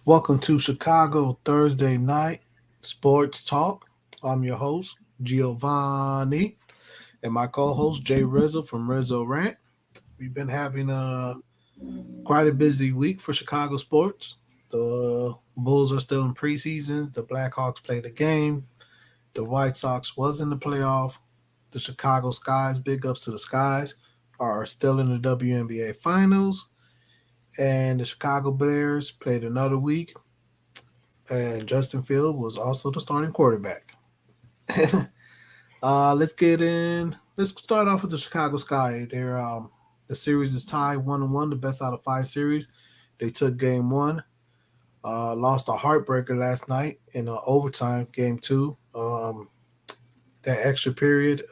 Welcome to Chicago Thursday Night Sports Talk. I'm your host, Giovanni, and my co host, Jay Rizzo from Rizzo Rant. We've been having quite a busy week for Chicago sports. The Bulls are still in preseason. The Blackhawks played a game. The White Sox was in the playoff. The Chicago Skies, big ups to the Skies, are still in the WNBA Finals. And the Chicago Bears played another week and Justin Field was also the starting quarterback. Let's get in. Let's start off with the Chicago Sky. The series is tied 1-1, the best out of five series. They took game one, lost a heartbreaker last night in overtime, game two. That extra period,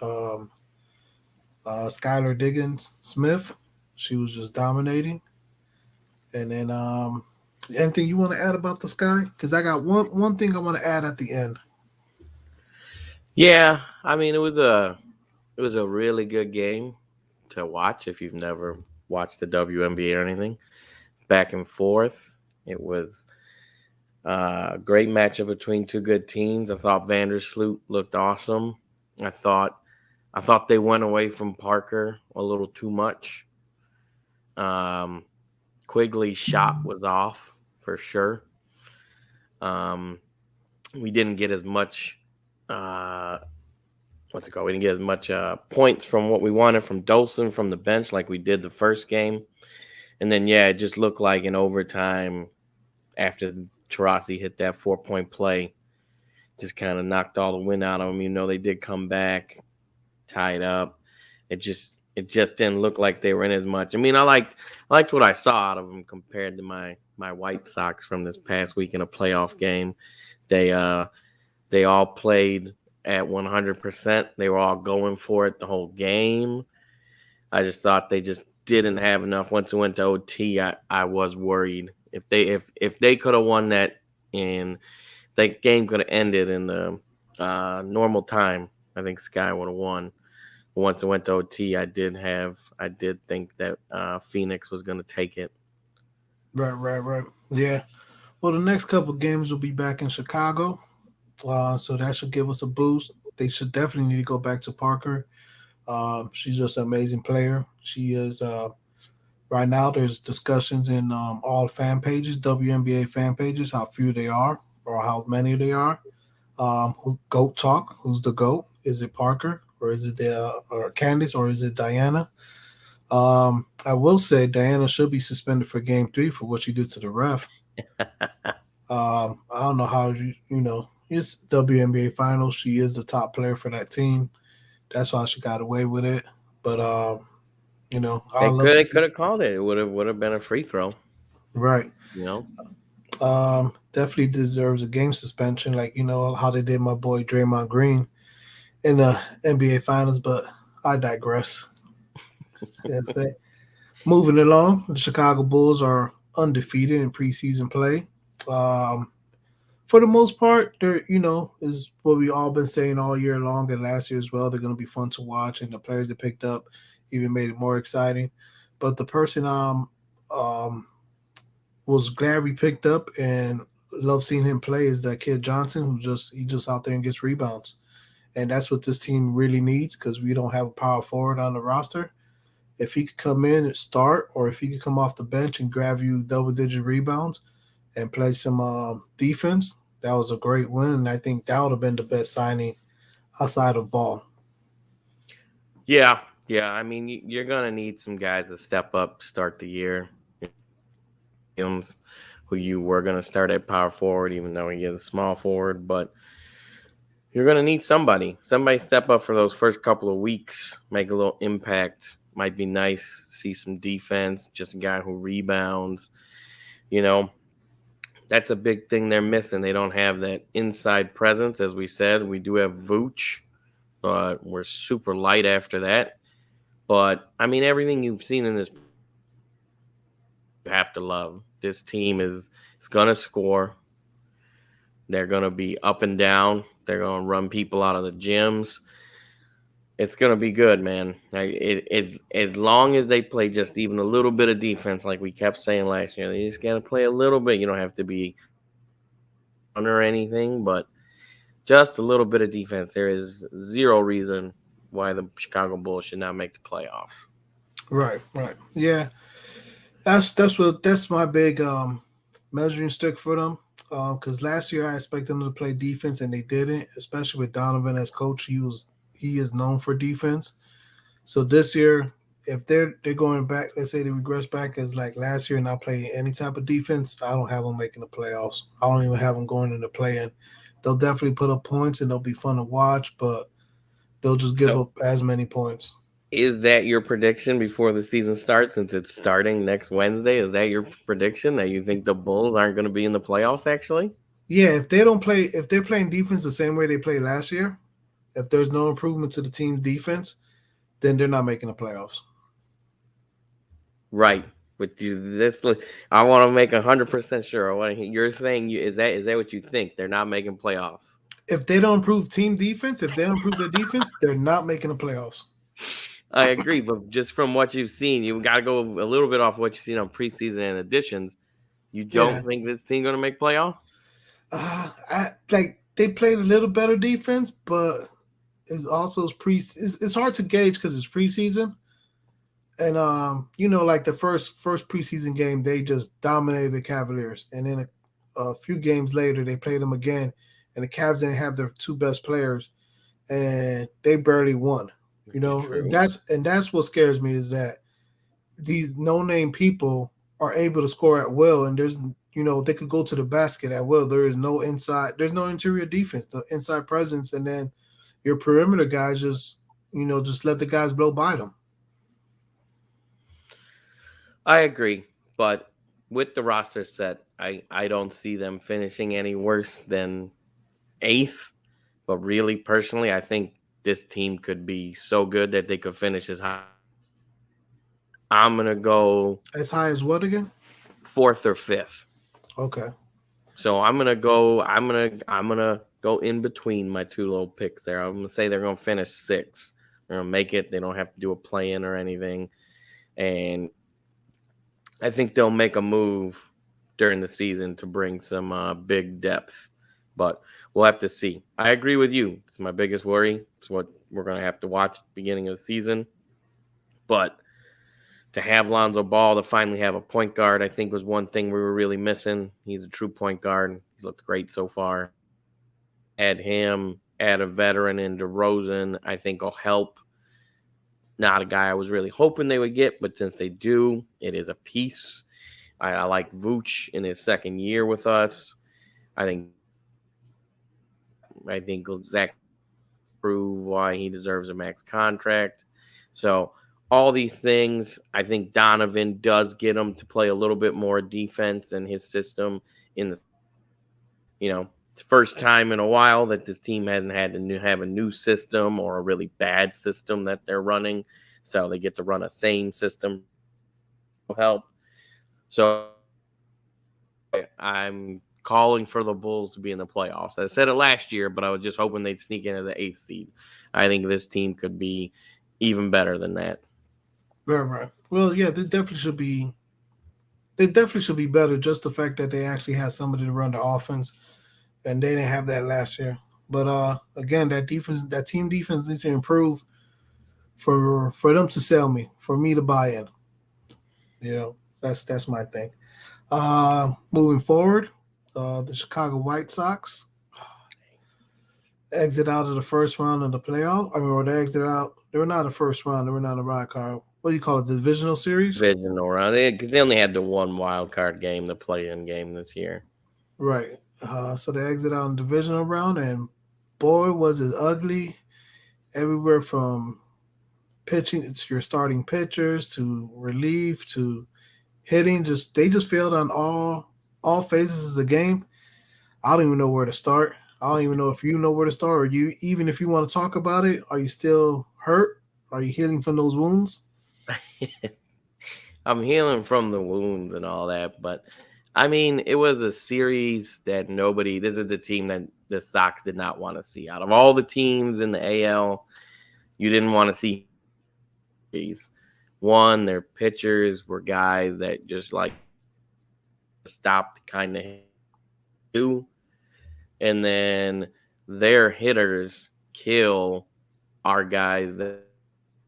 Skylar Diggins Smith, she was just dominating. And then, anything you want to add about the Sky? Because I got one thing I want to add at the end. Yeah, I mean it was a really good game to watch if you've never watched the WNBA or anything. Back and forth. It was a great matchup between two good teams. I thought Vandersloot looked awesome. I thought I thought they went away from Parker a little too much. Um, Quigley's shot was off for sure. Um, we didn't get as much uh, what's it called? We didn't get as much points from what we wanted from Dolson from the bench like we did the first game. And then, yeah, it just looked like in overtime after Tarasi hit that 4-point play, just kind of knocked all the wind out of them. They did come back, tied up. It just didn't look like they were in as much. I mean, I liked what I saw out of them compared to my White Sox from this past week in a playoff game. They all played at 100%. They were all going for it the whole game. I just thought they just didn't have enough. Once it went to OT, I was worried if they could have won that and that game could have ended in the normal time. I think Sky would have won. But once it went to OT, I did think that Phoenix was going to take it. Right. Yeah. Well, the next couple games will be back in Chicago, so that should give us a boost. They should definitely need to go back to Parker. She's just an amazing player. She is. Right now, there's discussions in all fan pages, WNBA fan pages, how few they are or how many they are. Who goat talk? Who's the goat? Is it Parker or is it or Candice or is it Diana? I will say Diana should be suspended for Game Three for what she did to the ref. I don't know how it's WNBA Finals. She is the top player for that team. That's why she got away with it. But I They love could to they see. could have called it. It would have been a free throw. Right. You know. Definitely deserves a game suspension, like how they did my boy Draymond Green in the NBA Finals. But I digress. Yes, moving along, the Chicago Bulls are undefeated in preseason play. Um, for the most part, they're is what we all been saying all year long and last year as well. They're going to be fun to watch, and the players they picked up even made it more exciting. But the person um was glad we picked up and love seeing him play is that kid Johnson, who just out there and gets rebounds, and that's what this team really needs because we don't have a power forward on the roster. If he could come in and start, or if he could come off the bench and grab you double digit rebounds and play some defense, that was a great win, and I think that would have been the best signing outside of Ball. Yeah, yeah. I mean, you're gonna need some guys to step up, start the year. Williams, who you were gonna start at power forward, even though he is a small forward, but you're gonna need somebody step up for those first couple of weeks, make a little impact. Might be nice, see some defense, just a guy who rebounds. You know, that's a big thing they're missing. They don't have that inside presence, as we said. We do have Vooch, but we're super light after that. But I mean, everything you've seen in this, you have to love. This team is gonna score. They're gonna be up and down. They're gonna run people out of the gyms. It's gonna be good, man. As long as they play just even a little bit of defense, like we kept saying last year, they just gotta play a little bit. You don't have to be or anything, but just a little bit of defense. There is zero reason why the Chicago Bulls should not make the playoffs. Right, right. Yeah, that's my big measuring stick for them. Because last year I expected them to play defense and they didn't, especially with Donovan as coach. He is known for defense. So this year, if they're going back, let's say they regress back as like last year and not play any type of defense, I don't have them making the playoffs. I don't even have them going into play-in. They'll definitely put up points and they'll be fun to watch, but they'll just give So, up as many points. is that your prediction before the season starts? Since it's starting next Wednesday, is that your prediction that you think the Bulls aren't going to be in the playoffs? Actually, Yeah, if they don't play, if they're playing defense the same way they played last year, if there's no improvement to the team's defense, then they're not making the playoffs. right? But you, this, I want to make 100% sure. I want to, you're saying you is that what you think? They're not making playoffs. If they don't improve team defense, if they don't improve their defense, they're not making the playoffs. I agree, but just from what you've seen, you got to go a little bit off what you've seen on preseason and additions. You Yeah, don't think this team going to make playoffs? I like they played a little better defense, but it's hard to gauge because it's preseason. And like the first preseason game, they just dominated the Cavaliers, and then a few games later, they played them again, and the Cavs didn't have their two best players, and they barely won. And True. that's what scares me is that these no name people are able to score at will, and they could go to the basket at will. There's no interior defense, the inside presence, and then your perimeter guys just let the guys blow by them. I agree, but with the roster set, I don't see them finishing any worse than eighth. But really, personally, I think this team could be so good that they could finish as high. I'm gonna go As high as what again? fourth or fifth. Okay. So I'm gonna go in between my two little picks there. I'm gonna say they're gonna finish sixth. They're gonna make it. They don't have to do a play in or anything, and I think they'll make a move during the season to bring some big depth. But we'll have to see. I agree with you. It's my biggest worry. It's what we're gonna have to watch at the beginning of the season. But to have Lonzo Ball to finally have a point guard, I think was one thing we were really missing. He's a true point guard. He's looked great so far. Add him, add a veteran in DeRozan, I think will help. Not a guy I was really hoping they would get, but since they do, it is a piece. I like Vooch in his second year with us. I think Zach prove why he deserves a max contract. So all these things, I think Donovan does get him to play a little bit more defense in his system. In the it's the first time in a while that this team hasn't had to have a new system or a really bad system that they're running. So they get to run a same system. Help. So I'm calling for the Bulls to be in the playoffs. I said it last year, but I was just hoping they'd sneak in as an eighth seed. I think this team could be even better than that. Right, right. Well, yeah, they definitely should be. They definitely should be better. Just the fact that they actually had somebody to run the offense, and they didn't have that last year. But again, that team defense needs to improve for them to sell me, for me to buy in. That's my thing. Moving forward, the Chicago White Sox exit out of the first round of the playoff. I mean, or they exit out. They were not the first round. They were not a wild card. What do you call it? The divisional series, Divisional round because they only had the one wild card game, the play-in game this year. right? So they exit out in the divisional round, and boy, was it ugly everywhere from pitching. It's your starting pitchers to relief to hitting. They just failed on all phases of the game. I don't even know where to start. I don't even know if you know where to start, or you even if you want to talk about it. Are you still hurt? Are you healing from those wounds? I'm healing from the wounds and all that, but I mean, it was a series that this is the team that the Sox did not want to see. Out of all the teams in the AL, You didn't want to see injuries. One, their pitchers were guys that just like stopped kind of do, and then their hitters kill our guys that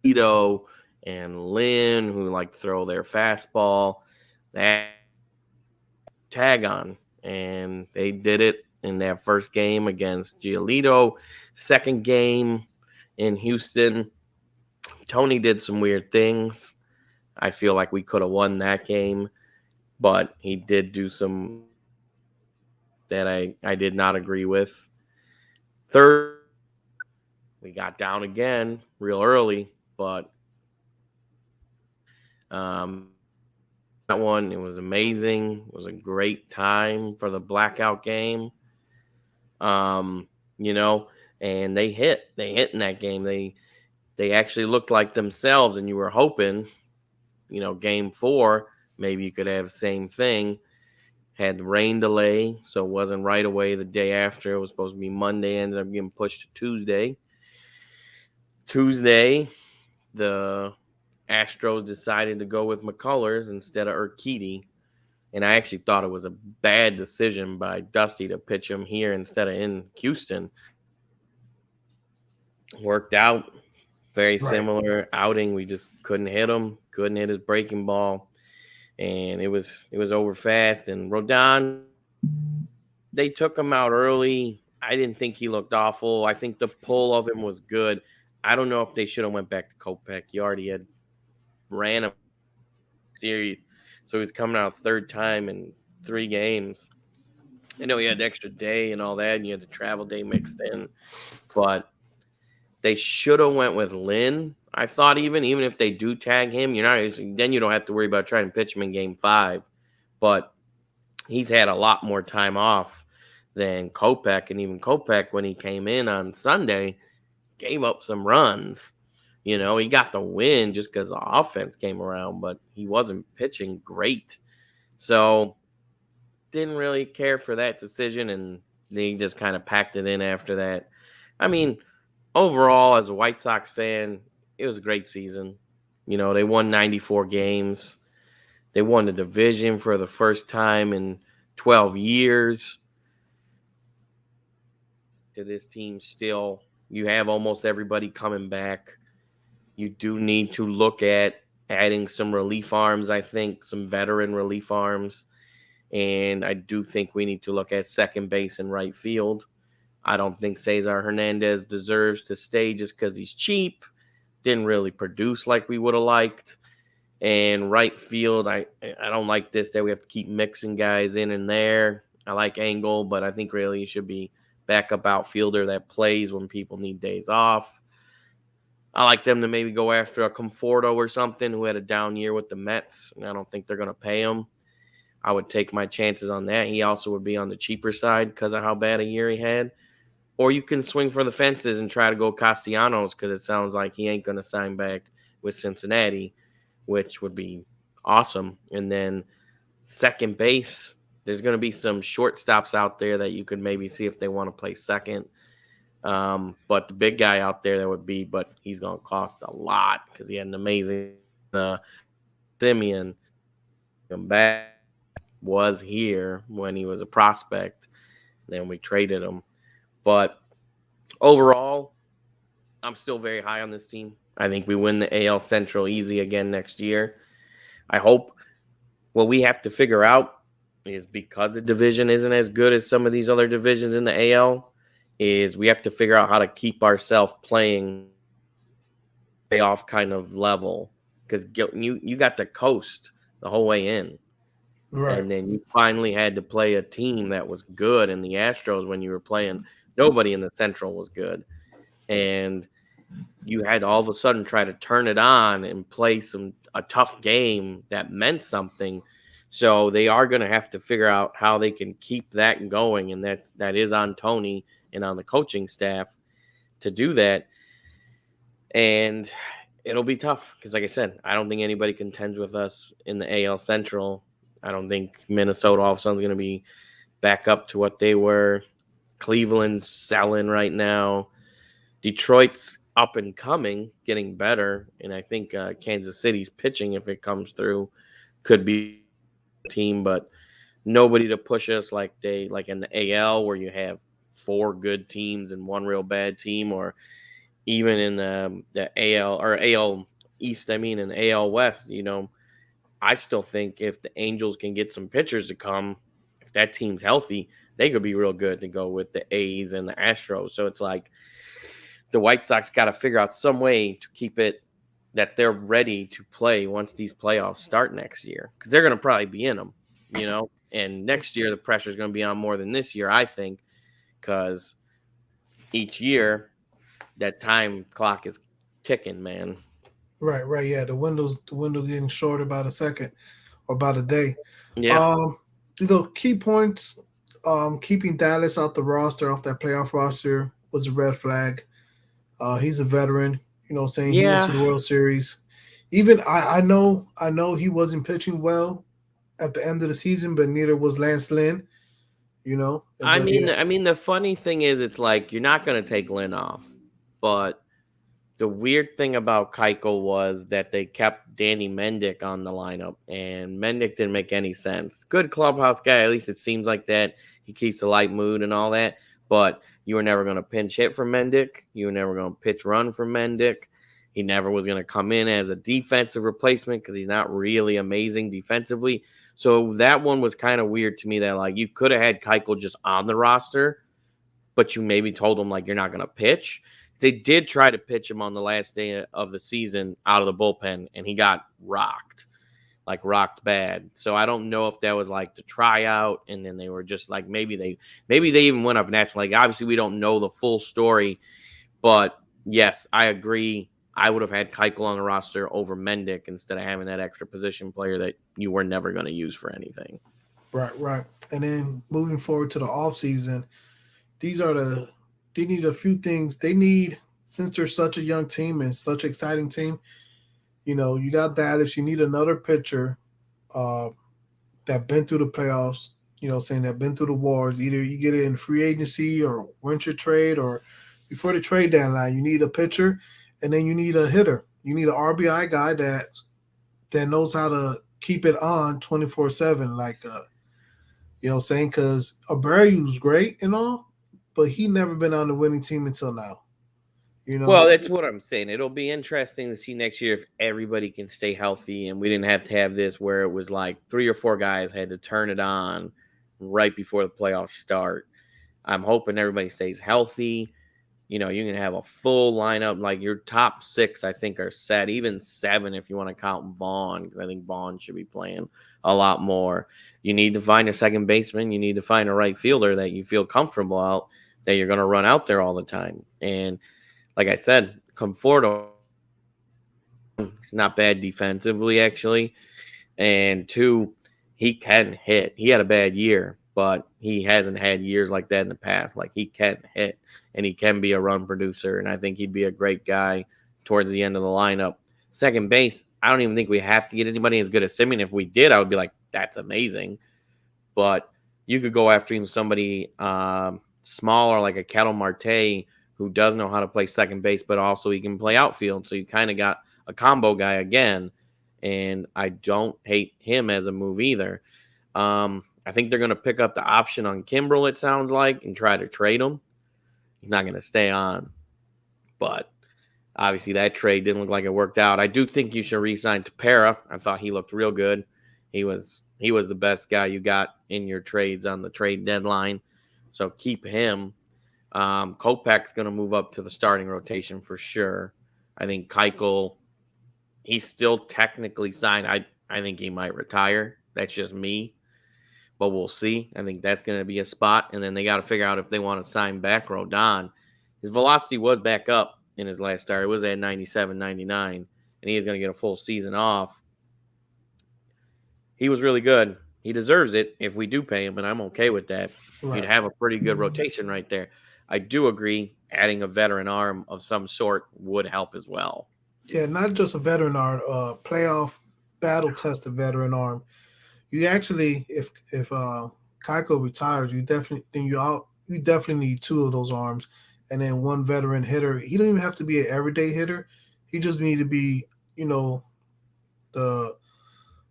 Ito and Lynn who like throw their fastball. That tag on, and they did it in their first game against Giolito. Second game in Houston, Tony did some weird things. I feel like we could have won that game, but he did do some that I did not agree with. Third, we got down again real early, but um, that one it was amazing. It was a great time for the blackout game. Um, you know, and they hit in that game. They actually looked like themselves, and you were hoping, game four maybe you could have the same thing. Had the rain delay, so it wasn't right away the day after. It was supposed to be Monday, ended up getting pushed to Tuesday. Tuesday, the Astros decided to go with McCullers instead of Urquidy. And I actually thought it was a bad decision by Dusty to pitch him here instead of in Houston. Worked out. Very Right. similar outing. We just couldn't hit him, couldn't hit his breaking ball. And it was over fast. And Rodon, they took him out early. I didn't think he looked awful. I think the pull of him was good. I don't know if they should have went back to Kopech. You already had ran a series, so he's coming out third time in 3 games. I know he had an extra day and all that, and you had the travel day mixed in, but they should have went with Lynn. I thought even if they do tag him, then you don't have to worry about trying to pitch him in game 5. But he's had a lot more time off than Kopech, and even Kopech when he came in on Sunday gave up some runs. He got the win just because the offense came around, but he wasn't pitching great. So didn't really care for that decision, and they just kind of packed it in after that. I mean, overall, as a White Sox fan, it was a great season. They won 94 games. They won the division for the first time in 12 years. To this team, still, you have almost everybody coming back. You do need to look at adding some relief arms, I think, some veteran relief arms. And I do think we need to look at second base and right field. I don't think Cesar Hernandez deserves to stay just because he's cheap. Didn't really produce like we would have liked. And right field, I don't like this that we have to keep mixing guys in and there. I like Angle, but I think really he should be backup outfielder that plays when people need days off. I like them to maybe go after a Conforto or something who had a down year with the Mets, and I don't think they're going to pay him. I would take my chances on that. He also would be on the cheaper side because of how bad a year he had. Or you can swing for the fences and try to go Castellanos because it sounds like he ain't going to sign back with Cincinnati, which would be awesome. And then second base, there's going to be some shortstops out there that you could maybe see if they want to play second. But the big guy out there that would be, but he's going to cost a lot because he had an amazing Simeon come back, was here when he was a prospect. Then we traded him. But overall, I'm still very high on this team. I think we win the AL Central easy again next year. I hope what we have to figure out is because the division isn't as good as some of these other divisions in the AL, is we have to figure out how to keep ourselves playing playoff kind of level. Because you got the coast the whole way in. Right. And then you finally had to play a team that was good in the Astros when you were playing. Nobody in the Central was good. And you had to all of a sudden try to turn it on and play a tough game that meant something. So they are going to have to figure out how they can keep that going, and that is on Tony and on the coaching staff to do that. And it'll be tough because, like I said, I don't think anybody contends with us in the AL Central. I don't think Minnesota all of a sudden is going to be back up to what they were. Cleveland's selling right now. Detroit's up and coming, getting better, and I think Kansas City's pitching, if it comes through, could be a really good team. But nobody to push us like they like in the AL where you have four good teams and one real bad team, or even in the AL or AL East. I mean, in the AL West, I still think if the Angels can get some pitchers to come, if that team's healthy, they could be real good to go with the A's and the Astros. So it's like the White Sox got to figure out some way to keep it that they're ready to play once these playoffs start next year because they're going to probably be in them, And next year the pressure is going to be on more than this year, I think, because each year that time clock is ticking, man. Right, right. Yeah, the window getting shorter by the second or by the day. Yeah, Um, key points. Keeping Dallas out the roster, off that playoff roster, was a red flag. He's a veteran. Saying he went to yeah. the World Series. Even I know he wasn't pitching well at the end of the season, but neither was Lance Lynn. I But mean, yeah, I mean, the funny thing is, it's like you're not going to take Lynn off, but the weird thing about Keuchel was that they kept Danny Mendick on the lineup, and Mendick didn't make any sense. Good clubhouse guy, at least it seems like that. He keeps a light mood and all that, but you were never going to pinch hit for Mendick. You were never going to pitch run for Mendick. He never was going to come in as a defensive replacement because he's not really amazing defensively. So that one was kind of weird to me that like you could have had Keuchel just on the roster, but you maybe told him like you're not going to pitch. They did try to pitch him on the last day of the season out of the bullpen, and he got rocked, like rocked bad. So I don't know if that was like the tryout, and then they were just like maybe they even went up and asked him. Like obviously we don't know the full story, but yes, I agree. I would have had Keuchel on the roster over Mendick instead of having that extra position player that you were never going to use for anything. right, right. And then moving forward to the off season, these are they need a few things. They need, since they're such a young team and such an exciting team. You got Dallas. You need another pitcher uh, that been through the playoffs. Saying that been through the wars. Either you get it in free agency or winter trade or before the trade deadline. You need a pitcher, and then you need a hitter. You need an RBI guy that knows how to keep it on 24/7. Like saying, because Abreu's great and all, but he never been on the winning team until now. You Well, know, that's what I'm saying. It'll be interesting to see next year if everybody can stay healthy and we didn't have to have this where it was like three or four guys had to turn it on right before the playoffs start. I'm hoping everybody stays healthy. You can have a full lineup. Like your top six, I think, are set. Even seven, if you want to count Vaughn, because I think Vaughn should be playing a lot more. You need to find a second baseman. You need to find a right fielder that you feel comfortable out, that you're going to run out there all the time. And like I said, Conforto, one, he's not bad defensively, actually. And two, he can hit. He had a bad year, but he hasn't had years like that in the past. Like he can hit and he can be a run producer. And I think he'd be a great guy towards the end of the lineup. Second base, I don't even think we have to get anybody as good as Simeon. If we did, I would be like, that's amazing. But you could go after even somebody smaller like a Kettle Marte who does know how to play second base, but also he can play outfield. So you kind of got a combo guy again. And I don't hate him as a move either. I think they're going to pick up the option on Kimbrel, it sounds like, and try to trade him. He's not going to stay on. But obviously that trade didn't look like it worked out. I do think you should re-sign Tapera. I thought he looked real good. He was the best guy you got in your trades on the trade deadline. So keep him. Kopech's going to move up to the starting rotation for sure. I think Keuchel, he's still technically signed. I think he might retire. That's just me, but we'll see. I think that's going to be a spot, and then they got to figure out if they want to sign back Rodon. His velocity was back up in his last start. It was at 97, 99, and he is going to get a full season off. He was really good. He deserves it if we do pay him, and I'm okay with that. You'd right? have a pretty good rotation right there. I do agree adding a veteran arm of some sort would help as well. Yeah, not just a veteran arm, playoff battle tested veteran arm. You actually, if Keiko retires, you definitely need two of those arms, and then one veteran hitter. He don't even have to be an everyday hitter. He just need to be, you know, the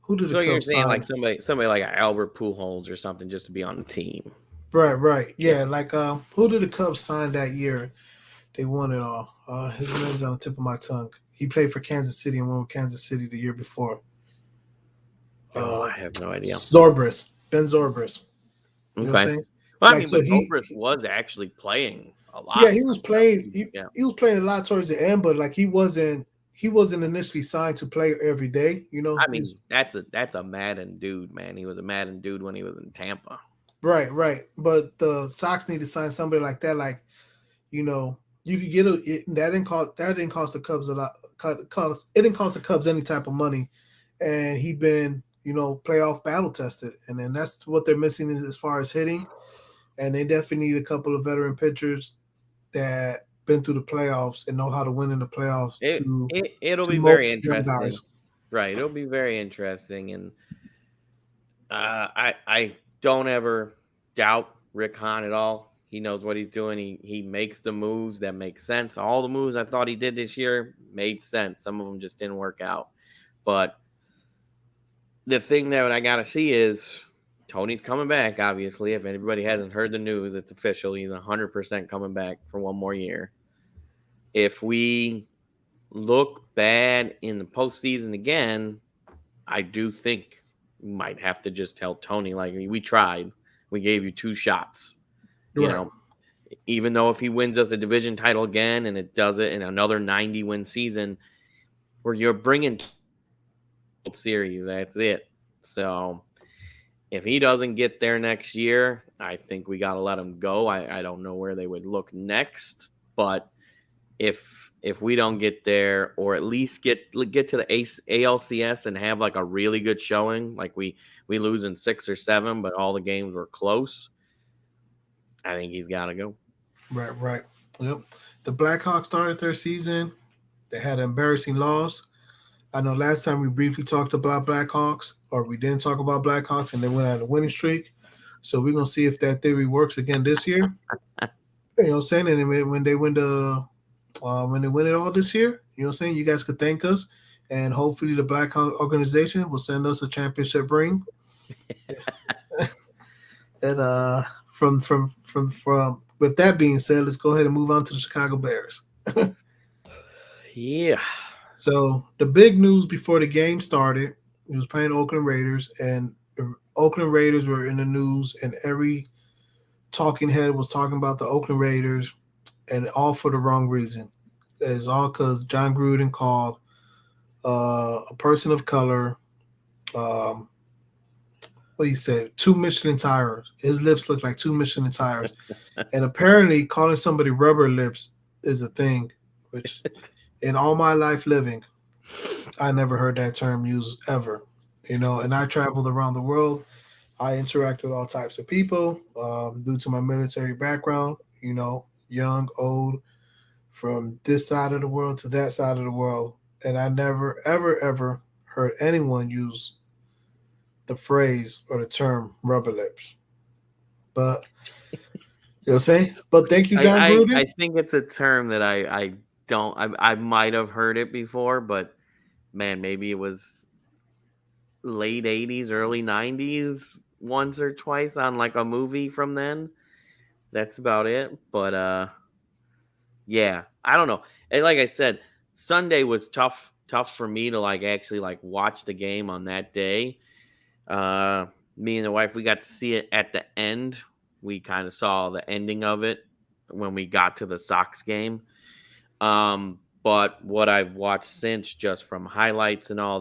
who did the So you're Cubs saying like sign? somebody like Albert Pujols or something just to be on the team. Right, right, Yeah. yeah. Like who did the Cubs sign that year? They won it all. His name's on the tip of my tongue. He played for Kansas City and won with Kansas City the year before. Oh, Uh, I have no idea. Zorbris, Ben Zorbris. You know what I'm Okay. saying? Well, I Like mean, so but he Zobrist was actually playing a yeah, lot. he was You know, playing. yeah. He was playing a lot towards the end, but like he wasn't initially signed to play every day. You know, I he mean, was that's a Madden dude, man. He was a Madden dude when he was in Tampa. right, right. But the Sox need to sign somebody like that. Like you could get that didn't cost the Cubs a lot. It didn't cost the Cubs any type of money, and he been playoff battle tested, and then that's what they're missing as far as hitting, and they definitely need a couple of veteran pitchers that been through the playoffs and know how to win in the playoffs It'll to be mold very young interesting, guys. right? It'll be very interesting, and I don't ever doubt Rick Hahn at all. He knows what he's doing. He makes the moves that make sense. All the moves I thought he did this year made sense. Some of them just didn't work out, but the thing that I got to see is Tony's coming back. Obviously, if anybody hasn't heard the news, it's official. He's 100% coming back for one more year. If we look bad in the postseason again, I do think we might have to just tell Tony, like, we tried. We gave you two shots. You Right, know, even though if he wins us a division title again and it does it in another 90 win season, where you're bringing World Series, that's it. So if he doesn't get there next year, I think we got to let him go. I don't know where they would look next, but if we don't get there, or at least get to the ALCS and have like a really good showing, like we lose in 6 or 7, but all the games were close, I think he's got to go. right, right. Yep. The Blackhawks started their season. They had an embarrassing loss. I know last time we briefly talked about Blackhawks, or we didn't talk about Blackhawks, and they went on a winning streak. So we're gonna see if that theory works again this year. You know what I'm saying? And then when they win it all this year, you know what I'm saying? You guys could thank us, and hopefully the Blackhawk organization will send us a championship ring. And from with that being said, let's go ahead and move on to the Chicago Bears. Yeah. So the big news before the game started, he was playing Oakland Raiders, and the Oakland Raiders were in the news, and every talking head was talking about the Oakland Raiders, and all for the wrong reason. It's all because John Gruden called a person of color, um, what he said, two Michelin tires. His lips look like two Michelin tires, and apparently calling somebody rubber lips is a thing, which in all my life living, I never heard that term used ever. And I traveled around the world. I interact with all types of people due to my military background, young, old, from this side of the world to that side of the world. And I never, ever, ever heard anyone use the phrase or the term rubber lips. But, you know what I'm saying? But thank you, John I Gruden. think it's a term that I don't I might have heard it before, but man, maybe it was late 80s, early 90s once or twice on like a movie from then. That's about it. But yeah, I don't know. And like I said, Sunday was tough for me to like actually like watch the game on that day. Uh Me and the wife, we got to see it at the end. We kind of saw the ending of it when we got to the Sox game. But what I've watched since, just from highlights and all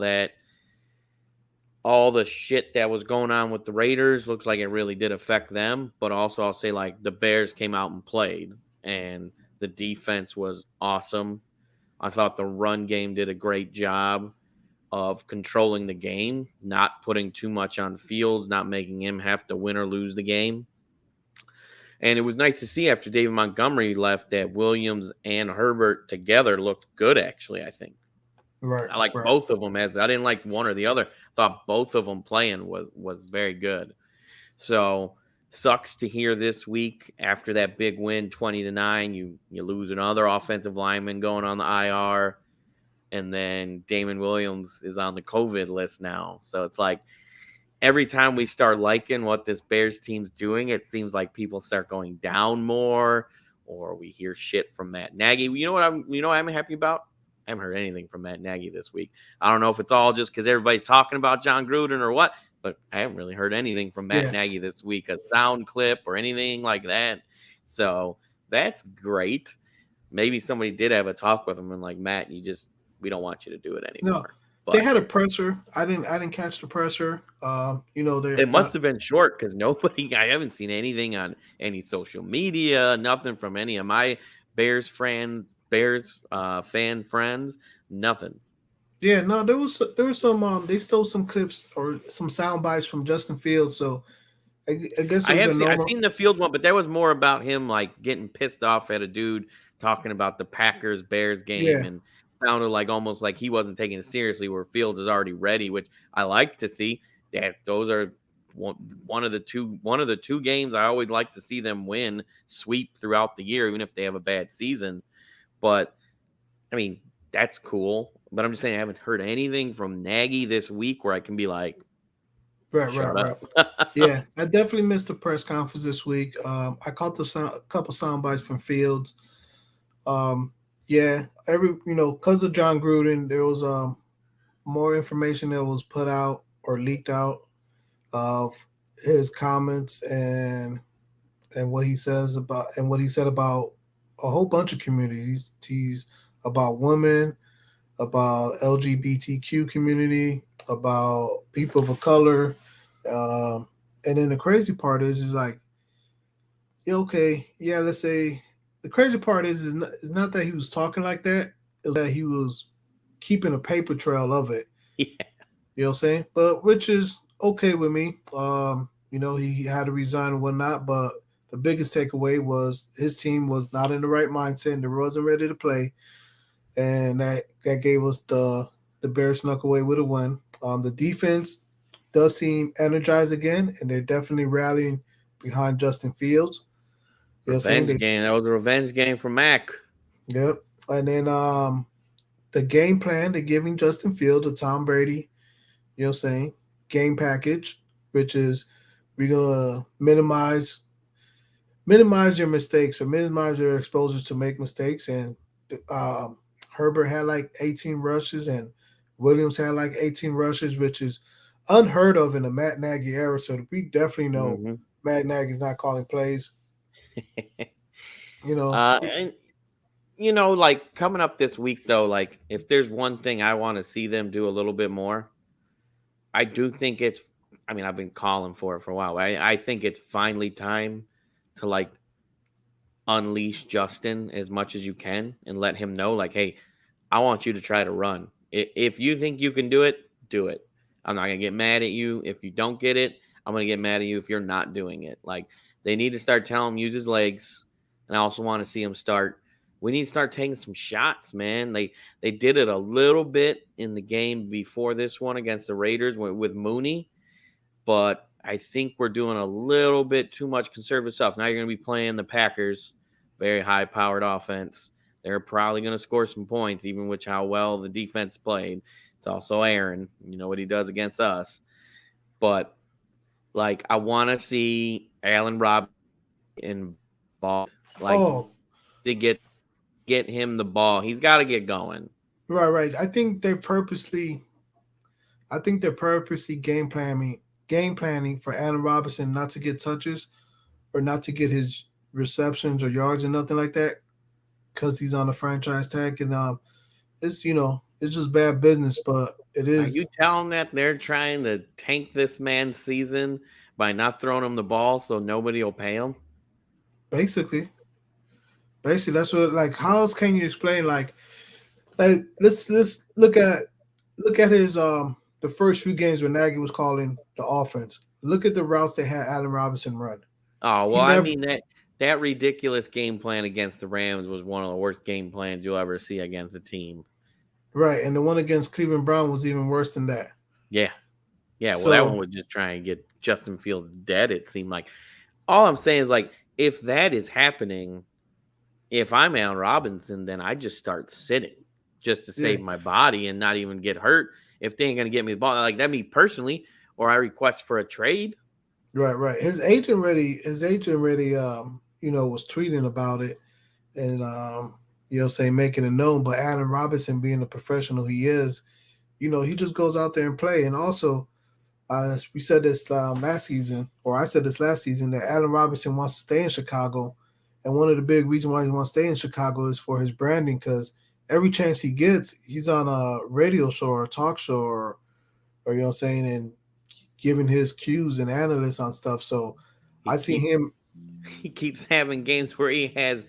the shit that was going on with the Raiders looks like it really did affect them. But also, I'll say, like, the Bears came out and played, and the defense was awesome. I thought the run game did a great job of controlling the game, not putting too much on Fields, not making him have to win or lose the game. And it was nice to see after David Montgomery left that Williams and Herbert together looked good, actually, I think. Right, I like right. both of them. As I didn't like one or the other. Thought both of them playing was very good. So Sucks to hear this week after that big win, 20-9. You lose another offensive lineman going on the IR, and then Damon Williams is on the COVID list now. So it's like every time we start liking what this Bears team's doing, it seems like people start going down more, or we hear shit from Matt Nagy. You know what I'm happy about? I haven't heard anything from Matt Nagy this week. I don't know if it's all just because everybody's talking about John Gruden or what, but I haven't really heard anything from Matt Yeah. Nagy this week, a sound clip or anything like that. So that's great. Maybe somebody did have a talk with him and like, Matt, we don't want you to do it No, anymore. they But had a presser. I didn't catch the presser. it But must have been short because nobody, I haven't seen anything on any social media, nothing from any of my Bears fan friends, nothing. yeah, no, there was some they stole some clips or some sound bites from Justin Fields. So I guess it was a I've normal. seen the field one, but that was more about him like getting pissed off at a dude talking about the Packers Bears game Yeah, and sounded like almost like he wasn't taking it seriously where Fields is already ready, which I like to see. That those are one of the two games I always like to see them win, sweep throughout the year, even if they have a bad season. But I mean, that's cool. But I'm just saying I haven't heard anything from Nagy this week where I can be like, right, right, shut right. up. Yeah, I definitely missed the press conference this week. I caught a couple sound bites from Fields. Um, yeah, because of John Gruden, there was more information that was put out or leaked out of his comments and what he said about a whole bunch of communities. He's about women, about LGBTQ community, about people of color. Um, and then the crazy part is like, yeah, okay, yeah, let's say the crazy part is not that he was talking like that. It was that he was keeping a paper trail of it. Yeah. You know what I'm saying? But which is okay with me. He had to resign and whatnot, but the biggest takeaway was his team was not in the right mindset and they wasn't ready to play. And that gave us the Bears snuck away with a win. The defense does seem energized again, and they're definitely rallying behind Justin Fields. You know what I'm saying? Revenge game. That was a revenge game for Mac. Yep. And then the game plan, they're giving Justin Fields a Tom Brady, you know what I'm saying, game package, which is we're gonna minimize your mistakes or minimize your exposure to make mistakes. And um, Herbert had like 18 rushes, and Williams had like 18 rushes, which is unheard of in the Matt Nagy era. So we definitely know Hmm. Matt Nagy's not calling plays. You know, And like coming up this week though, like if there's one thing I want to see them do a little bit more, I do think it's. I mean, I've been calling for it for a while. I think it's finally time to like unleash Justin as much as you can and let him know, like, hey, I want you to try to run. If you think you can do it, do it. I'm not gonna get mad at you if you don't get it. I'm gonna get mad at you if you're not doing it. Like they need to start telling him use his legs, and I also want to see him start. We need to start taking some shots, man. They did it a little bit in the game before this one against the Raiders with Mooney, but I think we're doing a little bit too much conservative stuff. Now you're going to be playing the Packers, very high powered offense. They're probably going to score some points, even with how well the defense played. It's also Aaron. You know what he does against us. But, like, I want to see Allen Robinson involved. Like, oh, to get him the ball. He's got to get going. right, right. I think they're purposely game planning for Allen Robinson not to get touches or not to get his receptions or yards or nothing like that because he's on a franchise tag. And it's just bad business, but it Are you is telling that they're trying to tank this man's season by not throwing him the ball so nobody will pay him? basically that's what, like, how else can you explain, like let's look at his the first few games when Nagy was calling the offense. Look at the routes they had Allen Robinson run. Oh He well, I never mean that ridiculous game plan against the Rams was one of the worst game plans you'll ever see against a team. right, and the one against Cleveland Brown was even worse than that. Yeah, yeah. Well, that one So was just trying to get Justin Fields dead. It seemed like all I'm saying is like if that is happening, if I'm Allen Robinson, then I just start sitting just to Yeah, save my body and not even get hurt. If they ain't gonna get me the ball, like that me personally, or I request for a trade. right, right. His agent already, was tweeting about it and, say making it known. But Allen Robinson, being the professional he is, he just goes out there and play. And also, we said this last season, or I said this last season, that Allen Robinson wants to stay in Chicago, and one of the big reasons why he wants to stay in Chicago is for his branding. Because every chance he gets, he's on a radio show or a talk show, or saying, and giving his cues and analysis on stuff. So He I see keep him. he keeps having games where he has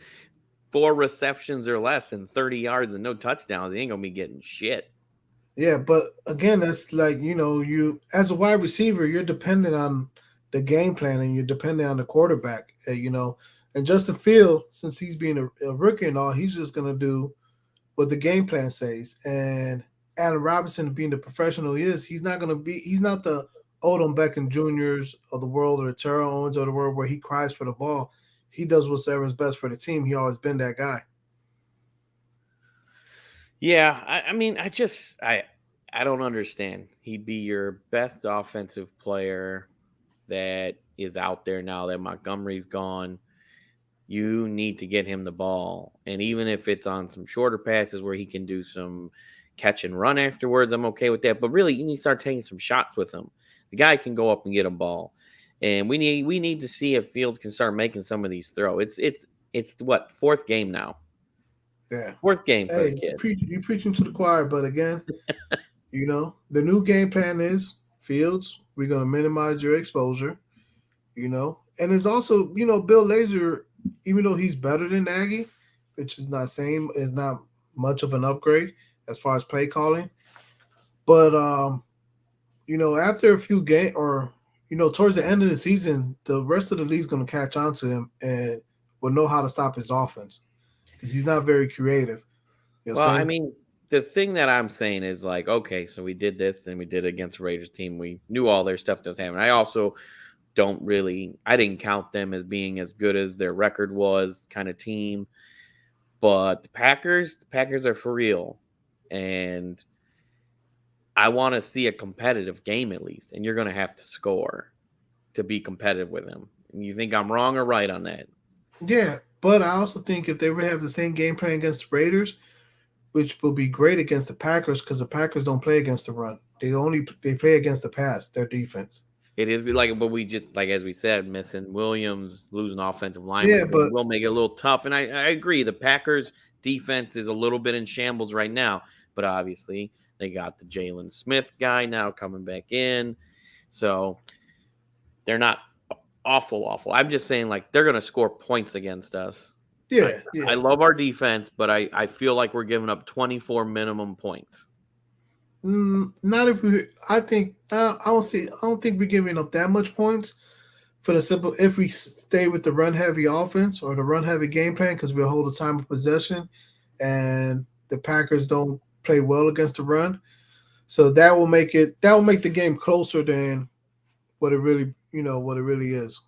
4 receptions or less and 30 yards and no touchdowns. He ain't gonna be getting shit. Yeah, but again, that's like, you as a wide receiver, you're dependent on the game plan and you're dependent on the quarterback. And Justin Field, since he's being a rookie and all, he's just gonna do what the game plan says. And Allen Robinson, being the professional he is, he's not the Odom Beckham Juniors of the world or the Terrell Owens of the world where he cries for the ball. He does whatever is best for the team. He always been that guy. Yeah, I mean, I don't understand. He'd be your best offensive player that is out there now that Montgomery's gone. You need to get him the ball. And even if it's on some shorter passes where he can do some catch and run afterwards, I'm okay with that. But really, you need to start taking some shots with him. The guy can go up and get a ball. And we need to see if Fields can start making some of these throws. It's what, fourth game now. Yeah. Fourth game for the Hey, kid. you preaching to the choir, but again, the new game plan is Fields. We're gonna minimize your exposure. And it's also, Bill Lazor, even though he's better than Nagy, which is not much of an upgrade as far as play calling. But after a few game or towards the end of the season, the rest of the league's gonna catch on to him and will know how to stop his offense because he's not very creative. You know what I'm Well, I saying? mean, the thing that I'm saying is like, okay, so we did this and we did it against the Raiders team. We knew all their stuff that was happening. I also I didn't count them as being as good as their record was kind of team. But the Packers are for real. And I want to see a competitive game at least. And you're going to have to score to be competitive with them. And you think I'm wrong or right on that? Yeah, but I also think if they would have the same game plan against the Raiders, which will be great against the Packers because the Packers don't play against the run. They play against the pass. Their defense. It is like, but we just like as we said, missing Williams, losing offensive Yeah, linemen but will make it a little tough. And I agree, the Packers defense is a little bit in shambles right now, but obviously they got the Jalen Smith guy now coming back in, so they're not awful. I'm just saying like they're gonna score points against us. I yeah, I yeah. love our defense, but I feel like we're giving up 24 minimum points. Not if we. I think I don't see. I don't think we're giving up that much points for the simple. If we stay with the run heavy offense or the run heavy game plan, because we'll hold the time of possession, and the Packers don't play well against the run, so that will make the game closer than what it really is.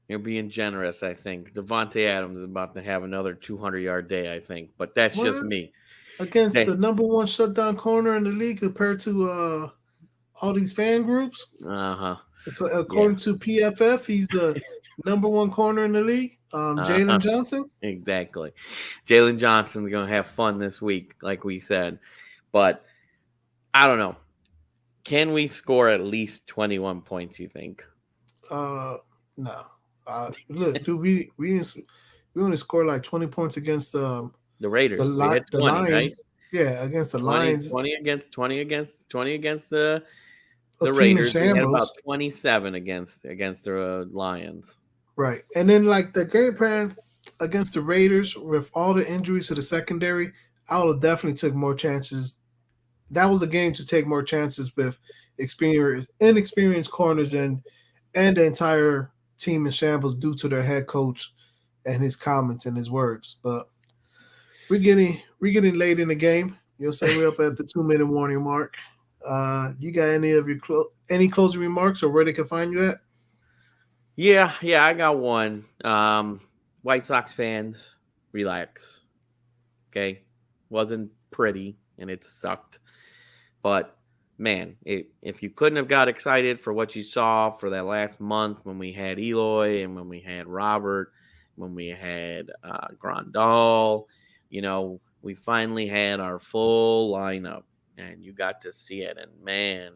You're being generous, I think. Devontae Adams is about to have another 200-yard day, I think, but that's just What me. against Hey, the number one shutdown corner in the league compared to all these fan groups? uh huh, yeah, According to PFF, he's the number one corner in the league. uh Jalen huh, Johnson. exactly. Jalen Johnson's gonna have fun this week, like we said, but I don't know. Can we score at least 21 points? You think Uh, no. Look, dude, we only scored like 20 points against the Raiders? We had the 20, right? Lions. Yeah, against the 20, Lions, 20 against 20 against the a the team in Raiders. We had about shambles. 27 against the Lions. Right. And then like the game plan against the Raiders with all the injuries to the secondary, I would have definitely took more chances. That was a game to take more chances with inexperienced corners and the entire team in shambles due to their head coach and his comments and his words. But we're getting late in the game. You'll say we're up at the 2 minute warning mark. You got any of your any closing remarks or where they can find you at? Yeah, I got one. White Sox fans, relax. Okay, wasn't pretty and it sucked, but man, if you couldn't have got excited for what you saw for that last month when we had Eloy and when we had Robert, when we had Grandal, we finally had our full lineup, and you got to see it. And man,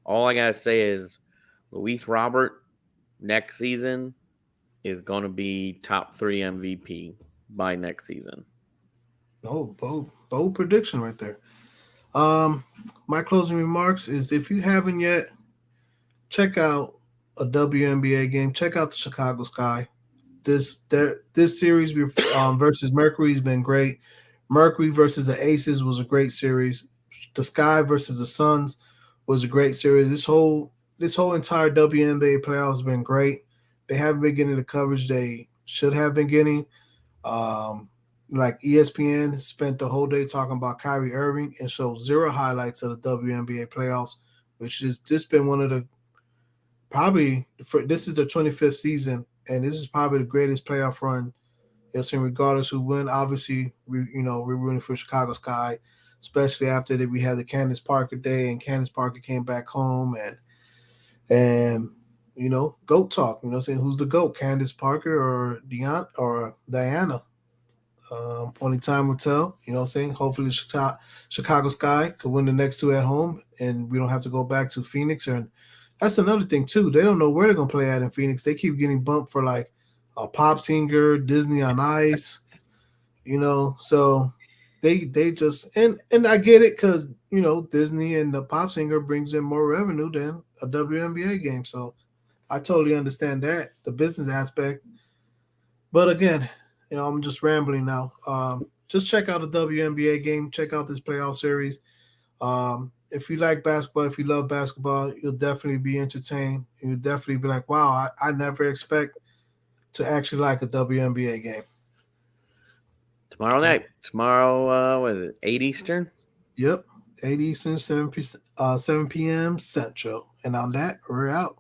all I gotta say is Luis Robert next season is gonna be top three MVP by next season. Oh, bold prediction right there. Um, my closing remarks is if you haven't yet, check out a WNBA game. Check out the Chicago Sky. This series versus Mercury has been great. Mercury versus the Aces was a great series. The Sky versus the Suns was a great series. This whole entire WNBA playoff has been great. They haven't been getting the coverage they should have been getting. Um, like ESPN spent the whole day talking about Kyrie Irving and showed zero highlights of the WNBA playoffs, which is just been one of the probably this is the 25th season, and this is probably the greatest playoff run you'll see. Regardless who win, obviously we're rooting for Chicago Sky, especially after that we had the Candace Parker day, and Candace Parker came back home, and goat talk. Saying who's the goat, Candace Parker or Diana? Only time will tell. Saying hopefully Chicago Sky could win the next two at home, and we don't have to go back to Phoenix. And that's another thing too. They don't know where they're gonna play at in Phoenix. They keep getting bumped for like a pop singer, Disney on Ice. So they just and I get it because Disney and the pop singer brings in more revenue than a WNBA game. So I totally understand that the business aspect. But again, I'm just rambling now. Just check out the WNBA game. Check out this playoff series. If you like basketball, if you love basketball, you'll definitely be entertained. You'll definitely be like, wow, I never expect to actually like a WNBA game. Tomorrow Uh, night. Tomorrow, what is it? 8 Eastern. Yep. 8 Eastern, 7 p.m. Central. And on that, we're out.